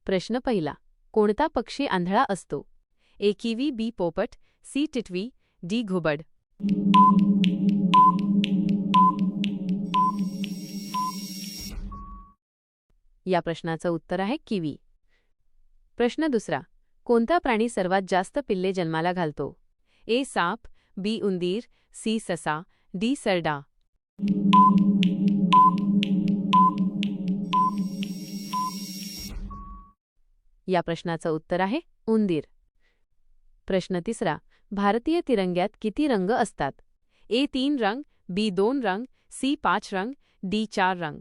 प्रश्न पहिला. कोणता पक्षी आंधळा असतो? ए किवी, बी पोपट, सी टिटवी, डी घुबड. या प्रश्नाचं उत्तर आहे किवी. प्रश्न दुसरा. कोणता प्राणी सर्वात जास्त पिल्ले जन्माला घालतो? ए साप, बी उंदीर, सी ससा, डी सरडा. या प्रश्नाचं उत्तर आहे उंदीर. प्रश्न तिसरा. भारतीय तिरंग्यात किती रंग असतात? ए 3 रंग, बी 2 रंग, सी 5 रंग, डी 4 रंग.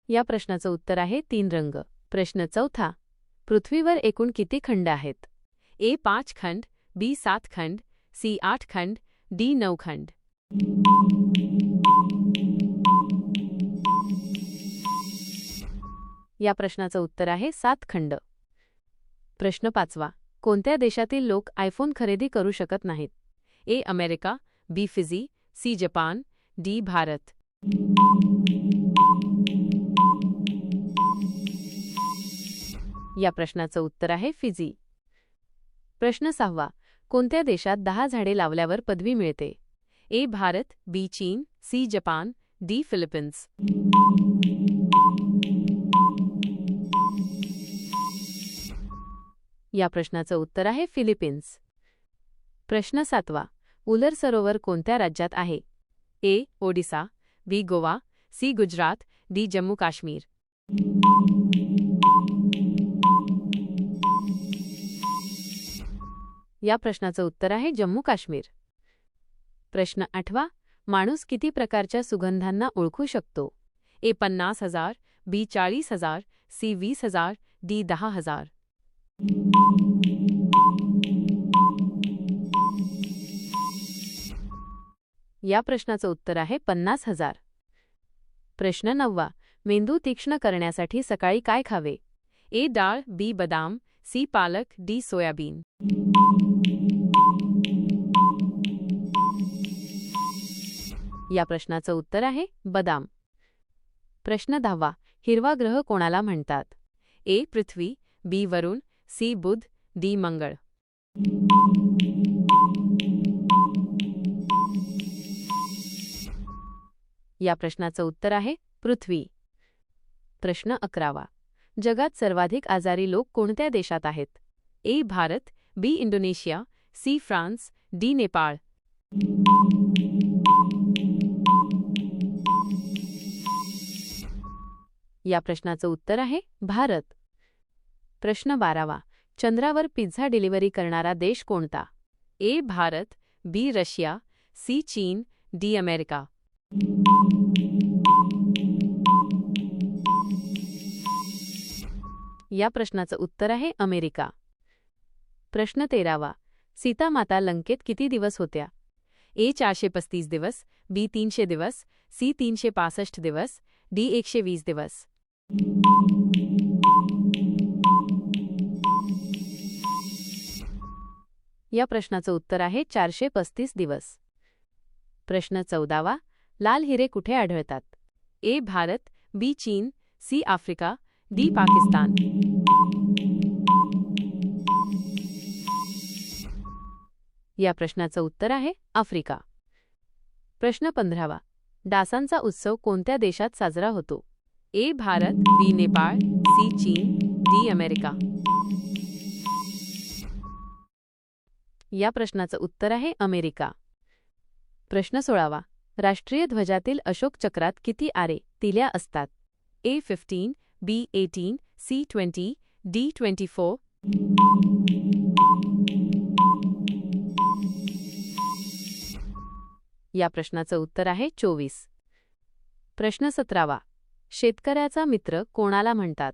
या प्रश्नाचं उत्तर आहे 3 रंग. प्रश्न चौथा. पृथ्वीवर एकूण किती खंड आहेत? ए 5 खंड, बी 7 खंड, सी 8 खंड, डी 9 खंड. या प्रश्नाचं उत्तर आहे 7 खंड. प्रश्न पाचवा. कोणत्या देशातील लोक आयफोन खरेदी करू शकत नाहीत? A America, B Fiji, C Japan, D Bharat. या प्रश्नाचं उत्तर आहे फिजी. प्रश्न सहावा. कोणत्या देशात 10 झाडे लावल्यावर पदवी मिळते? ए भारत, बी चीन, सी जपान, डी फिलिपिन्स. या प्रश्नाचं उत्तर आहे फिलिपिन्स. प्रश्न सातवा. उलर सरोवर कोणत्या राज्यात आहे? ए ओडिसा, बी गोवा, सी गुजरात, डी जम्मू काश्मीर. या प्रश्नाचं उत्तर आहे जम्मू काश्मीर. प्रश्न आठवा. माणूस किती प्रकारच्या सुगंधांना ओळखू शकतो? ए 50,000, बी 40,000, सी 20,000, डी 10,000. या प्रश्नाचं उत्तर आहे 50,000. प्रश्न नववा. मेंदू तीक्ष्ण करण्यासाठी सकाळी काय खावे? ए डाळ, बी बदाम, सी पालक, डी सोयाबीन. या प्रश्नाचं उत्तर आहे बदाम. प्रश्न 10वा. हिरवा ग्रह कोणाला म्हणतात? ए पृथ्वी, बी वरुण, सी बुध, डी मंगळ. या प्रश्नाचं उत्तर आहे पृथ्वी. प्रश्न 11वा. जगात सर्वाधिक आजारी लोक कोणत्या देशात आहेत? A Bharat, B Indonesia, C France, D Nepal. या प्रश्नाचं उत्तर आहे भारत. प्रश्न 12वा. चंद्रावर पिझ्झा डिलिव्हरी करणारा देश कोणता? ए भारत, बी रशिया, सी चीन, डी अमेरिका. या प्रश्नाचं उत्तर आहे अमेरिका. प्रश्न 13वा. सीतामाता लंकेत किती दिवस होत्या? ए 435 दिवस, बी 300 दिवस, सी 365 दिवस, डी 120 दिवस. या प्रश्नाचं उत्तर आहे 435 दिवस. प्रश्न 14वा. लाल हिरे कुठे आढळतात? ए भारत, बी चीन, सी आफ्रिका, डी पाकिस्तान. या प्रश्नाचं उत्तर आहे आफ्रिका. प्रश्न 15वा. डासांचा उत्सव कोणत्या देशात साजरा होतो? A Bharat, B Nepal, C चीन, डी अमेरिका. या प्रश्नाचं उत्तर आहे अमेरिका. प्रश्न 16वा. राष्ट्रीय ध्वजातील अशोक चक्रात किती आरे तिल्या असतात? ए 15, बी 18, सी 20, डी 24. या प्रश्नाचं उत्तर आहे 24. प्रश्न 17वा. शेतकऱ्याचा मित्र कोणाला म्हणतात?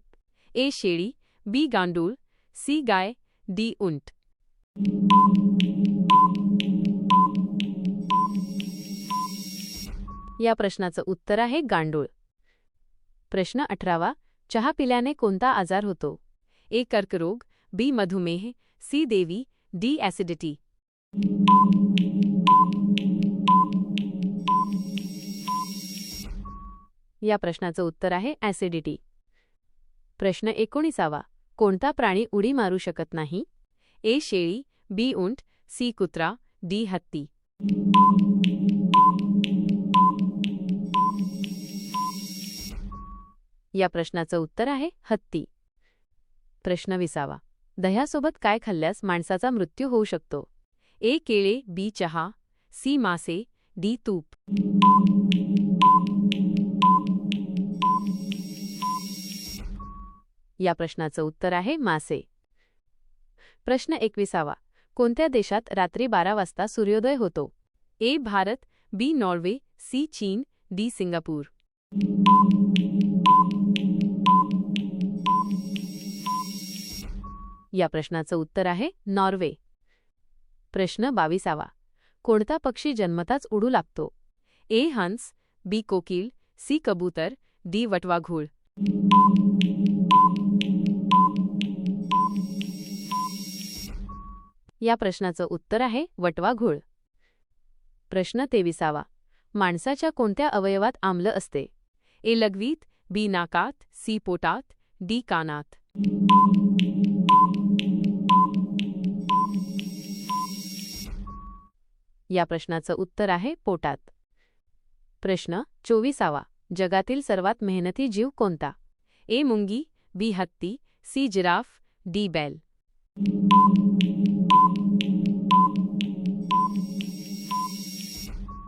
ए शेळी, बी गांडूळ, सी गाय, डी उंट. या प्रश्नाचं उत्तर आहे गांडूळ. प्रश्न 18वा. चहा पिल्याने कोणता आजार होतो? ए कर्करोग, बी मधुमेह, सी देवी, डी ॲसिडिटी. या प्रश्नाचं उत्तर आहे ॲसिडिटी. प्रश्न 19. कोणता प्राणी उडी मारू शकत नाही? ए. शेळी, बी. उंट, सी. कुत्रा, डी. हत्ती. या प्रश्नाचं उत्तर आहे हत्ती. प्रश्न 20. दह्यासोबत काय खाल्ल्यास माणसाचा मृत्यू होऊ शकतो? ए. केळे, बी. चहा, सी. मासे, डी. तूप. या प्रश्नाचं उत्तर आहे मासे. प्रश्न 21. कोणत्या देशात रात्री 12 वाजता सूर्योदय होतो? A. Bharat, B. Norway, C. चीन, डी. सिंगापूर. या प्रश्नाचं उत्तर आहे नॉर्वे. प्रश्न 22. कोणता पक्षी जन्मताच उडू लागतो? ए. हंस, बी. कोकिल, सी. कबूतर, डी. वटवाघूळ. या प्रश्नाचं उत्तर आहे वटवाघूळ. प्रश्न 23. माणसाच्या कोणत्या अवयवात आम्ल असते? ए. लघवीत, बी. नाकात, सी. पोटात, डी. कानात. या प्रश्नाचं उत्तर आहे पोटात. प्रश्न 24. जगातील सर्वात मेहनती जीव कोणता? ए. मुंगी, बी. हत्ती, सी. Giraffe, D. बैल.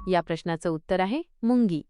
या प्रश्नाचं उत्तर आहे मुंगी.